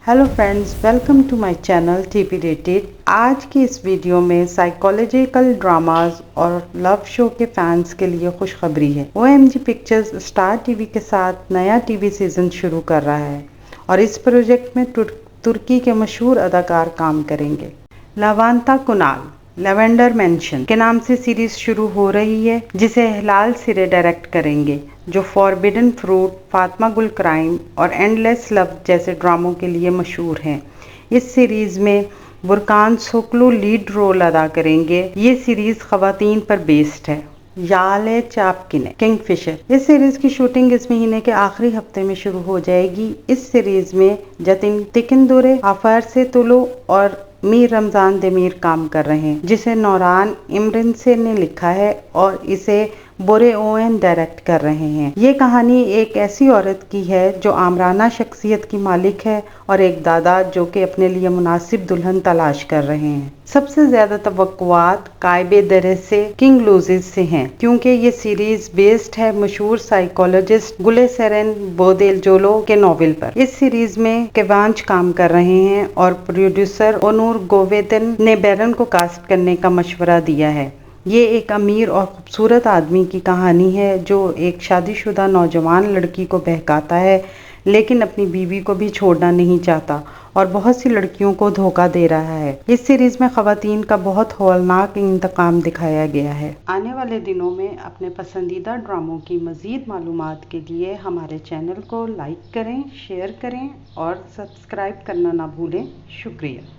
Hello friends, welcome to my channel TP rated. आज की इस वीडियो में साइकोलॉजिकल ड्रामास और लव शो के फैंस के लिए खुशखबरी है। OMG पिक्चर्स स्टार टीवी के साथ नया टीवी सीजन शुरू कर रहा है और इस प्रोजेक्ट में तुर्की के मशहूर अदाकार काम करेंगे। लवांता कुनाल लेवेंडर मेंशन के नाम से सीरीज शुरू हो रही है, जिसे हिलाल सिरे डायरेक्ट करेंगे, जो फॉरबिडन फ्रूट, फातिमा गुल क्राइम और एंडलेस लव जैसे ड्रामों के लिए मशहूर हैं। इस सीरीज में बुरकान सोकलू लीड रोल अदा करेंगे। ये सीरीज खवातीन पर बेस्ड है। याले चापकिने किंगफिशर इस सीरीज की शूटिंग इस महीने के आखिरी हफ्ते में शुरू हो जाएगी। इस सीरीज में जतिन तिकिंदुरे, आफर से तुलो और मीर रमजान देमीर काम कर रहे हैं, जिसे नौरान इमरिनसे ने लिखा है और इसे बोरे ओएन डायरेक्ट कर रहे हैं। ये कहानी एक ऐसी औरत की है जो आमराना शख्सियत की मालिक है और एक दादा जो कि अपने लिए मुनासिब दुल्हन तलाश कर रहे हैं। सबसे ज्यादा तवक्कुआत कायबे दरे से किंग लूजिस से हैं, क्योंकि ये सीरीज बेस्ड है मशहूर साइकोलॉजिस्ट गुले सेरेन बोदेलजोलो के नॉवेल पर। इस सीरीज में केवांच काम कर रहे हैं और प्रोड्यूसर ओनूर गोवेदन ने बैरन को कास्ट करने का मशवरा दिया है। ये एक अमीर और खूबसूरत आदमी की कहानी है जो एक शादीशुदा नौजवान लड़की को बहकाता है, लेकिन अपनी बीवी को भी छोड़ना नहीं चाहता और बहुत सी लड़कियों को धोखा दे रहा है। इस सीरीज में खवातीन का बहुत हौलनाक इंतकाम दिखाया गया है। आने वाले दिनों में अपने पसंदीदा ड्रामों की मज़ीद मालूमात के लिए हमारे चैनल को लाइक करें, शेयर करें और सब्सक्राइब करना ना भूलें। शुक्रिया।